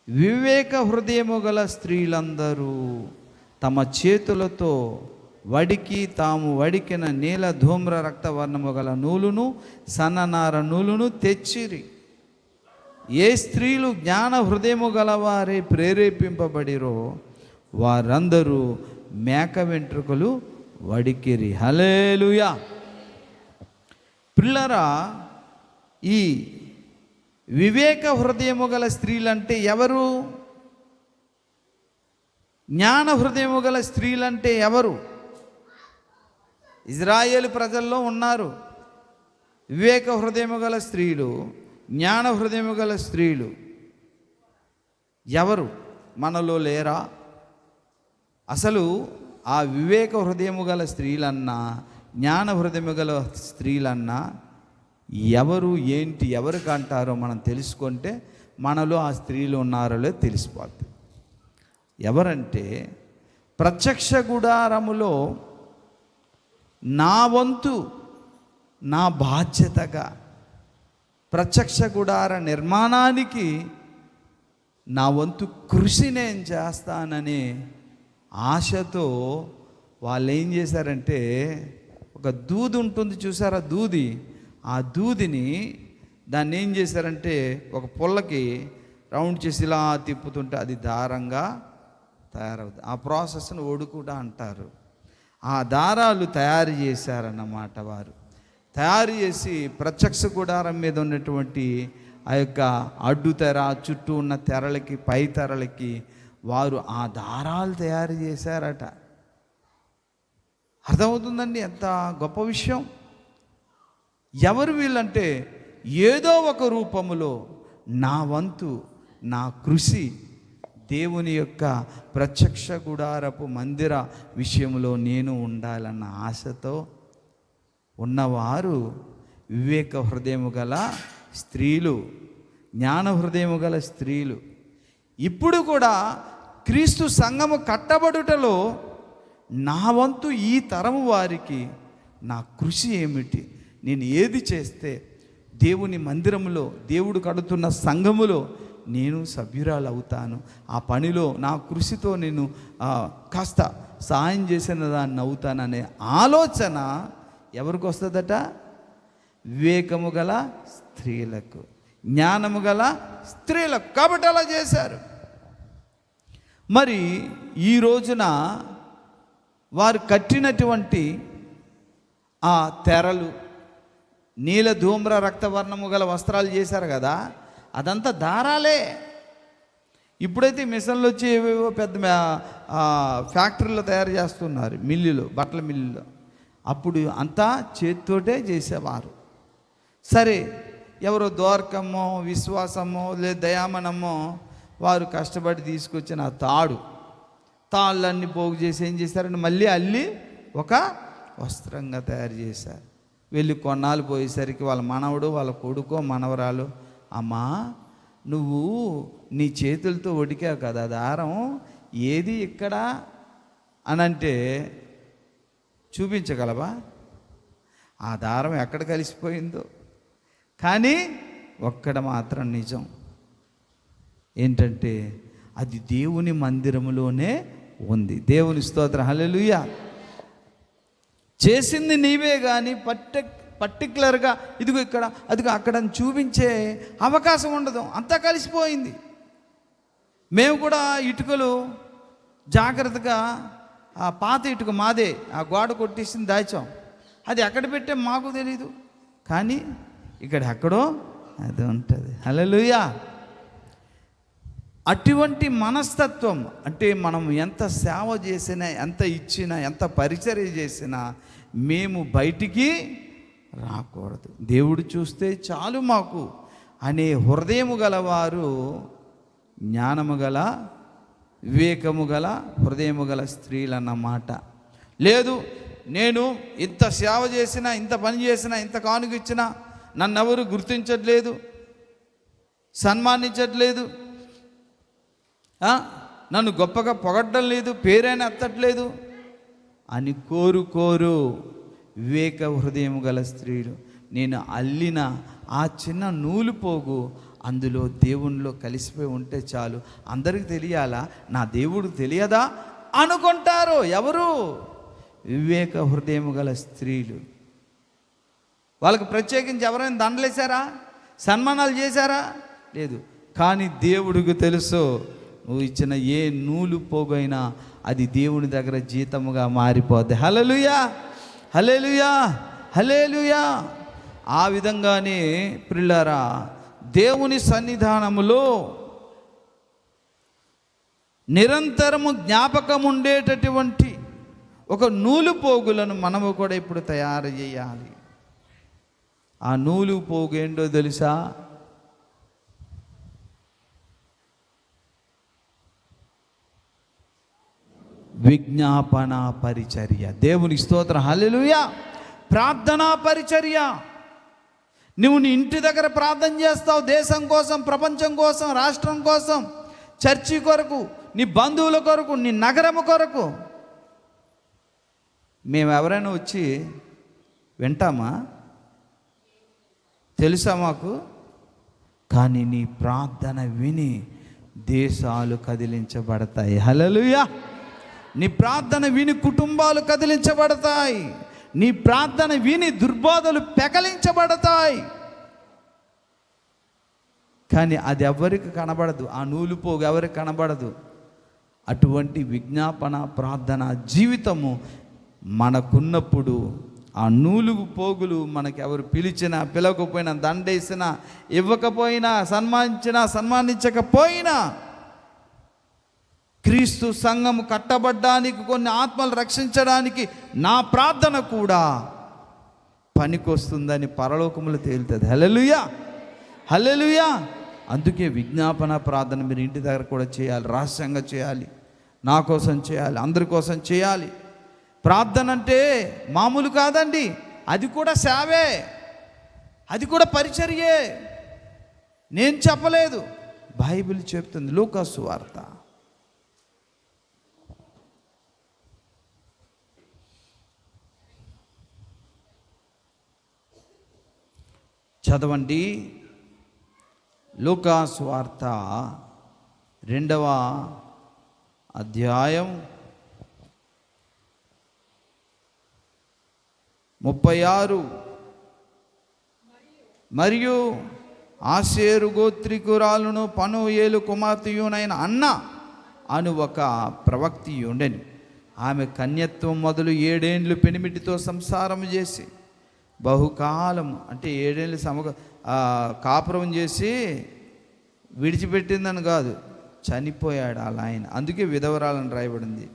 వివేక హృదయము గల స్త్రీలందరూ తమ చేతులతో తాము వడికిన నీల ధూమ్ర రక్తవర్ణము గల నూలును సన్ననార నూలును తెచ్చిరి. ఏ స్త్రీలు జ్ఞాన హృదయము గలవారే ప్రేరేపింపబడిరో వారందరూ మేక వెంట్రుకలు వడికిరి. హల్లెలూయా. పిల్లరా, ఈ వివేక హృదయము గల స్త్రీలంటే ఎవరు? జ్ఞాన హృదయము గల స్త్రీలంటే ఎవరు? ఇజ్రాయేలు ప్రజల్లో ఉన్నారు వివేక హృదయము గల స్త్రీలు, జ్ఞాన హృదయము గల స్త్రీలు. ఎవరు? మనలో లేరా? అసలు ఆ వివేక హృదయము గల స్త్రీలన్నా జ్ఞాన హృదయము గల స్త్రీలన్నా ఎవరు, ఏంటి, ఎవరికి అంటారో మనం తెలుసుకుంటే మనలో ఆ స్త్రీలు ఉన్నారో లేదో తెలిసిపోద్ది. ఎవరంటే, ప్రత్యక్ష గుడారములో నా వంతు, నా బాధ్యతగా ప్రత్యక్ష గుడార నిర్మాణానికి నా వంతు కృషి నేను చేస్తానని ఆశతో వాళ్ళు ఏం చేశారంటే, ఒక దూది ఉంటుంది చూసారా, దూది, ఆ దూదిని దాన్ని ఏం చేశారంటే ఒక పుల్లకి రౌండ్ చేసి ఇలా తిప్పుతుంటే అది దారంగా తయారవుతుంది. ఆ ప్రాసెస్ను ఒడుకుట అంటారు. ఆ దారాలు తయారు చేశారన్నమాట. వారు తయారు చేసి ప్రత్యక్ష గుడారం మీద ఉన్నటువంటి ఆ యొక్క అడ్డు తెర, చుట్టూ ఉన్న తెరలకి, పై తెరలకి వారు ఆ దారాలు తయారు చేశారట. అర్థమవుతుందండి ఎంత గొప్ప విషయం. ఎవరు వీళ్ళంటే, ఏదో ఒక రూపములో నా వంతు, నా కృషి దేవుని యొక్క ప్రత్యక్ష గుడారపు మందిర విషయంలో నేను ఉండాలన్న ఆశతో ఉన్నవారు వివేక హృదయము గల స్త్రీలు, జ్ఞాన హృదయము గల స్త్రీలు. ఇప్పుడు కూడా క్రీస్తు సంఘము కట్టబడుటలో నా వంతు ఈ తరము వారికి నా కృషి ఏమిటి, నేను ఏది చేస్తే దేవుని మందిరంలో, దేవుడు కడుతున్న సంఘములో నేను సభ్యురాలు అవుతాను, ఆ పనిలో నా కృషితో నేను కాస్త సహాయం చేసిన దాన్ని అవుతాననే ఆలోచన ఎవరికి వస్తుందట? వివేకము గల స్త్రీలకు, జ్ఞానము గల స్త్రీలకు. కాబట్టి అలా చేశారు. మరి ఈ రోజున వారు కట్టినటువంటి ఆ తెరలు, నీల ధూమ్ర రక్తవర్ణము గల వస్త్రాలు చేశారు కదా, అదంతా దారాలే. ఇప్పుడైతే మిషన్లు వచ్చి ఏవేవో పెద్ద ఫ్యాక్టరీలో తయారు చేస్తున్నారు, మిల్లులో, బట్టల మిల్లులో. అప్పుడు అంతా చేతితోటే చేసేవారు. సరే, ఎవరో దోర్కమ్మో, విశ్వాసమో, లేదా దయామనమో వారు కష్టపడి తీసుకొచ్చిన తాళ్ళన్నీ పోగు చేసి ఏం చేశారంటే మళ్ళీ అల్లి ఒక వస్త్రంగా తయారు చేశారు. వెళ్ళి కొన్నాళ్ళు పోయేసరికి వాళ్ళ మనవడు, వాళ్ళ కొడుకో, మనవరాలు, అమ్మా నువ్వు నీ చేతులతో వడికావు కదా దారం, ఏది ఇక్కడ అనంటే చూపించగలవా? ఆ దారం ఎక్కడ కలిసిపోయిందో. కానీ ఒక్కడ మాత్రం నిజం ఏంటంటే, అది దేవుని మందిరములోనే ఉంది. దేవుని స్తోత్రం, హల్లెలూయా. చేసింది నీవే కానీ పర్టికులర్గా ఇదిగో ఇక్కడ, అదిగో అక్కడ చూపించే అవకాశం ఉండదు. అంతా కలిసిపోయింది. మేము కూడా ఇటుకలు జాగ్రత్తగా, ఆ పాత ఇటుక మాదే, ఆ గోడ కొట్టేసింది దాచాం. అది ఎక్కడ పెట్టే మాకు తెలీదు, కానీ ఇక్కడ ఎక్కడో అది ఉంటుంది. హల్లెలూయా. అటువంటి మనస్తత్వం అంటే, మనం ఎంత సేవ చేసినా, ఎంత ఇచ్చినా, ఎంత పరిచర్య చేసినా మేము బయటికి రాకూడదు. దేవుడు చూస్తే చాలు మాకు అనే హృదయము గలవారు జ్ఞానము గల, వివేకము గల, హృదయము గల స్త్రీలు అన్నమాట. లేదు, నేను ఇంత సేవ చేసినా, ఇంత పని చేసినా, ఇంత కానుక ఇచ్చినా నన్ను ఎవరు గుర్తించట్లేదు, సన్మానించట్లేదు, నన్ను గొప్పగా పొగడ్డం లేదు, పేరైనా ఎత్తట్లేదు అని కోరు వివేక హృదయం గల స్త్రీలు. నేను అల్లిన ఆ చిన్న నూలు పోగు, అందులో దేవునిలో కలిసిపోయి ఉంటే చాలు. అందరికి తెలియాలా, నా దేవుడు తెలియదా అనుకుంటారు. ఎవరు? వివేక హృదయం గల స్త్రీలు. వాళ్ళకి ప్రత్యేకించి ఎవరైనా దండలేశారా, సన్మానాలు చేశారా? లేదు. కానీ దేవుడికి తెలుసు, నువ్వు ఇచ్చిన ఏ నూలు పోగైనా అది దేవుని దగ్గర జీతముగా మారిపోద్ది. హల్లెలూయా, హల్లెలూయా, హల్లెలూయా. ఆ విధంగానే ప్రియులారా, దేవుని సన్నిధానములో నిరంతరము జ్ఞాపకం ఉండేటటువంటి ఒక నూలు పోగులను మనము కూడా ఇప్పుడు తయారు చేయాలి. ఆ నూలు పోగు ఏంటో తెలుసా? విజ్ఞాపన పరిచర్య. దేవుని స్తోత్రం, హల్లెలూయా. ప్రార్థనా పరిచర్య. నువ్వు నీ ఇంటి దగ్గర ప్రార్థన చేస్తావు, దేశం కోసం, ప్రపంచం కోసం, రాష్ట్రం కోసం, చర్చి కొరకు, నీ బంధువుల కొరకు, నీ నగరము కొరకు. మేము ఎవరైనా వచ్చి వింటామా? తెలుసా మాకు? కానీ నీ ప్రార్థన విని దేశాలు కదిలించబడతాయి. హల్లెలూయా. నీ ప్రార్థన విని కుటుంబాలు కదిలించబడతాయి. నీ ప్రార్థన విని దుర్బోధలు పెకలించబడతాయి. కానీ అది ఎవరికి కనబడదు. ఆ నూలు పోగు ఎవరికి కనబడదు. అటువంటి విజ్ఞాపన ప్రార్థన జీవితము మనకున్నప్పుడు ఆ నూలు పోగులు మనకి ఎవరు పిలిచినా, పిలవకపోయినా, దండేసినా, ఇవ్వకపోయినా, సన్మానించినా, సన్మానించకపోయినా, క్రీస్తు సంఘం కట్టబడ్డానికి, కొన్ని ఆత్మలు రక్షించడానికి నా ప్రార్థన కూడా పనికొస్తుందని పరలోకములు తేలుతుంది. హల్లెలూయా, హల్లెలూయా. అందుకే విజ్ఞాపన ప్రార్థన మీరు ఇంటి దగ్గర కూడా చేయాలి. రహస్యంగా చేయాలి. నా కోసం చేయాలి, అందరి కోసం చేయాలి. ప్రార్థన అంటే మామూలు కాదండి. అది కూడా సేవే, అది కూడా పరిచర్యే. నేను చెప్పలేదు, బైబిల్ చెప్తుంది. లూకా సువార్త చదవండి. లూకా సువార్త 2వ అధ్యాయం 36. మరియు ఆషేరు గోత్రికురాలును పనూయేలు కుమార్తెయునైన అన్న అను ఒక ప్రవక్తి ఉండెను. ఆమె కన్యత్వం మొదలు 7 ఏండ్లు పెనిమిటితో సంసారం చేసి బహుకాలం, అంటే 7 ఏళ్ళు కాపురం చేసి విడిచిపెట్టిందని కాదు, చనిపోయాడు అలా ఆయన. అందుకే విధవరాలని రాయబడింది.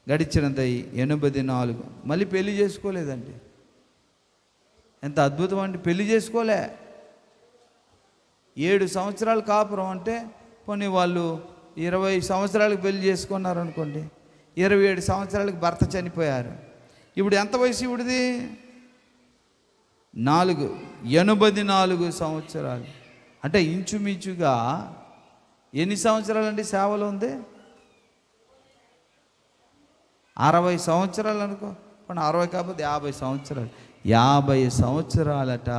గడిచినంత 84. మళ్ళీ పెళ్లి చేసుకోలేదండి. ఎంత అద్భుతం అండి. పెళ్లి చేసుకోలే. 7 సంవత్సరాలు కాపురం అంటే, పోనీ వాళ్ళు 20 సంవత్సరాలకు పెళ్లి చేసుకున్నారు అనుకోండి, 27 సంవత్సరాలకు భర్త చనిపోయారు. ఇప్పుడు ఎంత వయసు ఇవిడిది? 84 సంవత్సరాలు. అంటే ఇంచుమించుగా ఎన్ని సంవత్సరాలు అండి సేవలో ఉంది? 60 సంవత్సరాలు అనుకో. 60 కాకపోతే 50 సంవత్సరాలు. 50 సంవత్సరాలట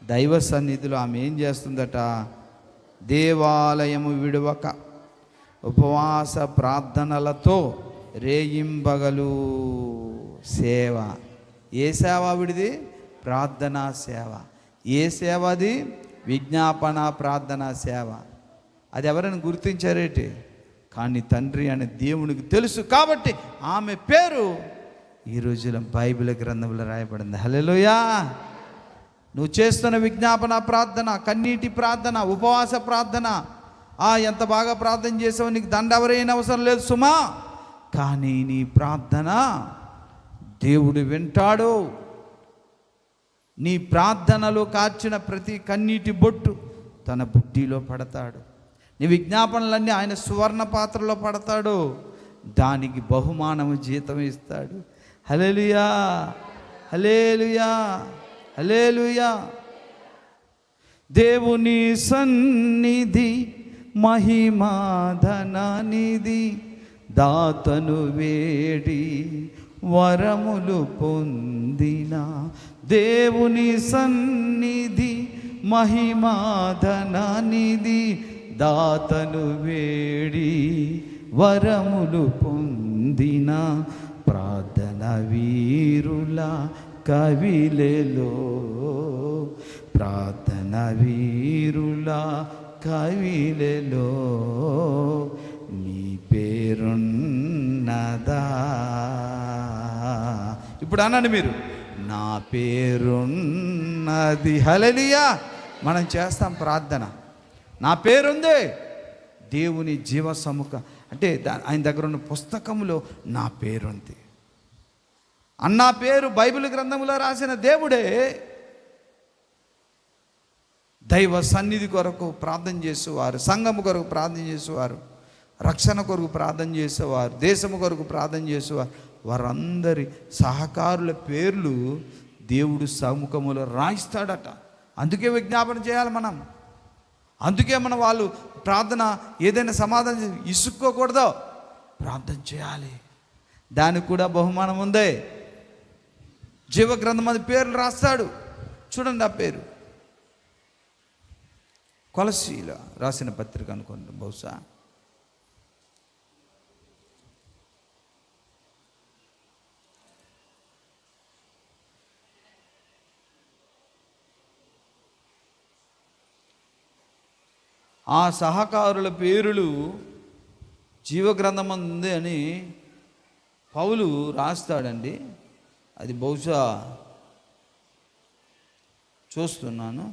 దైవ సన్నిధిలో ఆమె ఏం చేస్తుందట? దేవాలయము విడవక ఉపవాస ప్రార్థనలతో రేయింబగలు సేవ. ఏ సేవ విడిది? ప్రార్థనా సేవ. ఏ సేవ అది? విజ్ఞాపన ప్రార్థనా సేవ. అది ఎవరైనా గుర్తించారేటి? కానీ తండ్రి అనే దేవునికి తెలుసు కాబట్టి ఆమె పేరు ఈ రోజులో బైబిల్ గ్రంథంలో రాయబడింది. హల్లెలూయా. నువ్వు చేస్తున్న విజ్ఞాపన ప్రార్థన, కన్నీటి ప్రార్థన, ఉపవాస ప్రార్థన, ఎంత బాగా ప్రార్థన చేసావు, నీకు దండ ఎవరైనా అవసరం లేదు సుమా. కానీ నీ ప్రార్థన దేవుడు వింటాడు. నీ ప్రార్థనలో కార్చిన ప్రతి కన్నీటి బొట్టు తన బుడ్డిలో పడతాడు. నీ విజ్ఞాపనలన్నీ ఆయన సువర్ణ పాత్రలో పడతాడు. దానికి బహుమానము, జీతం ఇస్తాడు. హల్లెలూయా, హల్లెలూయా, హల్లెలూయా. దేవుని సన్నిధి మహిమాధననిధి, దాతను వేడి వరములు పొందిన. దేవుని సన్నిధి మహిమాధనానిది దాతను వేడి వరములు పొందిన ప్రార్థన వీరుల కవిలెలో, ప్రార్థన వీరుల కవిలెలో నీ పేరున్నదా. ఇప్పుడు అనండి మీరు, నా పేరున్నది. హల్లెలూయా. మనం చేస్తాం ప్రార్థన, నా పేరుంది. దేవుని జీవ సముఖ అంటే ఆయన దగ్గర ఉన్న పుస్తకంలో నా పేరుంది. అన్న పేరు బైబిల్ గ్రంథంలో రాసిన దేవుడే దైవ సన్నిధి కొరకు ప్రార్థన చేసేవారు, సంఘము కొరకు ప్రార్థన చేసేవారు, రక్షణ కొరకు ప్రార్థన చేసేవారు, దేశము కొరకు ప్రార్థన చేసేవారు, వారందరి సహకారుల పేర్లు దేవుడు సముఖములో రాయిస్తాడట. అందుకే విజ్ఞాపన చేయాలి మనం. అందుకే మనం వాళ్ళు ప్రార్థన ఏదైనా సమాధానం ఇసుక్కోకూడదు, ప్రార్థన చేయాలి. దానికి కూడా బహుమానం ఉంది. జీవగ్రంథం అది పేర్లు రాస్తాడు. చూడండి, ఆ పేరు కొలసీలో రాసిన పత్రిక అనుకోండి బహుశా. ఆ సహకారుల పేరులు జీవగ్రంథం ఉంది అని పౌలు రాస్తాడండి. అది బహుశా చూస్తున్నాను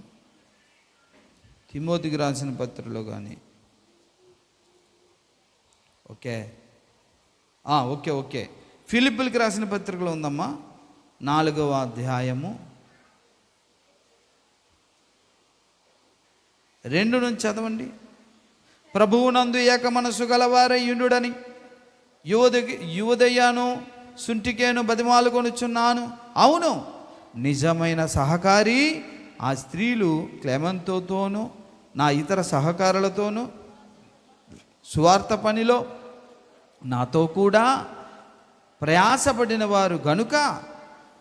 తిమోతికి రాసిన పత్రికలో కానీ. ఓకే ఓకే ఓకే ఫిలిప్పీలకు రాసిన పత్రికలో ఉందమ్మా, 4వ అధ్యాయము 2 నుంచి చదవండి. ప్రభువునందు ఏక మనసు గలవారై యుండుడని యువదయ్యాను సుంటికేను బతిమాలుకొనుచున్నాను. అవును, నిజమైన సహకారి ఆ స్త్రీలు క్లెమెంతోతోనూ నా ఇతర సహకారులతోనూ సువార్త పనిలో నాతో కూడా ప్రయాసపడిన వారు గనుక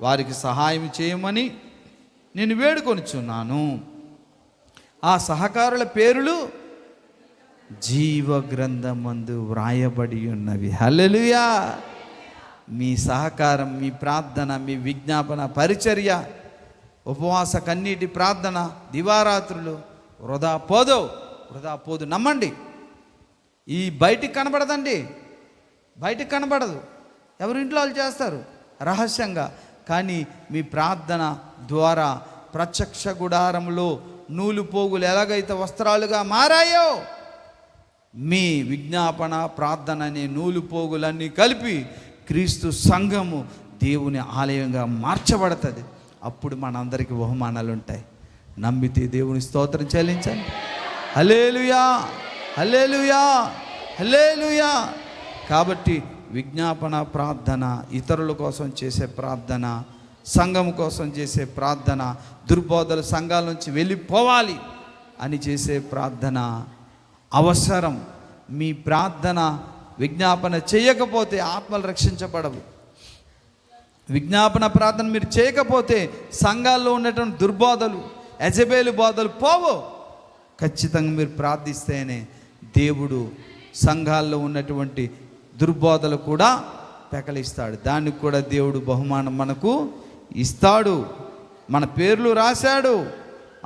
వారికి సహాయం చేయమని నేను వేడుకొనుచున్నాను. ఆ సహకారుల పేరులు జీవ గ్రంథమందు వ్రాయబడి ఉన్నవి. హల్లెలూయా. మీ సహకారం, మీ ప్రార్థన, మీ విజ్ఞాపన, పరిచర్య, ఉపవాస కన్నీటి ప్రార్థన, దివారాత్రులు వృధా పోదు. నమ్మండి, ఈ బయటికి కనబడదండి, బయటికి కనబడదు. ఎవరింట్లో వాళ్ళు చేస్తారు రహస్యంగా. కానీ మీ ప్రార్థన ద్వారా ప్రత్యక్ష గుడారంలో నూలు పోగులు ఎలాగైతే వస్త్రాలుగా మారాయో, మీ విజ్ఞాపన ప్రార్థన అనే నూలు పోగులన్నీ కలిపి క్రీస్తు సంఘము దేవుని ఆలయంగా మార్చబడుతుంది. అప్పుడు మనందరికీ బహుమానాలు ఉంటాయి. నమ్మితే దేవుని స్తోత్రం చెల్లించండి. హల్లెలూయా, హల్లెలూయా, హల్లెలూయా. కాబట్టి విజ్ఞాపన ప్రార్థన, ఇతరుల కోసం చేసే ప్రార్థన, సంఘం కోసం చేసే ప్రార్థన, దుర్బోధల సంఘాల నుంచి వెళ్ళిపోవాలి అని చేసే ప్రార్థన అవసరం. మీ ప్రార్థన విజ్ఞాపన చేయకపోతే ఆత్మలు రక్షించబడవు. విజ్ఞాపన ప్రార్థన మీరు చేయకపోతే సంఘాల్లో ఉన్నటువంటి దుర్బోధలు, యజబేలు బోధలు పోవు. ఖచ్చితంగా మీరు ప్రార్థిస్తేనే దేవుడు సంఘాల్లో ఉన్నటువంటి దుర్బోధలు కూడా పెకలిస్తాడు. దానికి కూడా దేవుడు బహుమానం మనకు ఇస్తాడు. మన పేర్లు రాశాడు.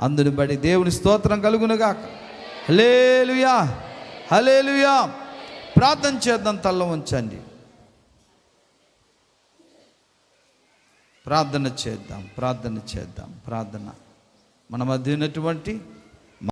అందుని బట్టి దేవుని స్తోత్రం కలుగునుగాక. హల్లెలూయా, హల్లెలూయా. ప్రార్థన చేద్దాం, తల్ల ఉంచండి, ప్రార్థన చేద్దాం. మన మధ్య ఉన్నటువంటి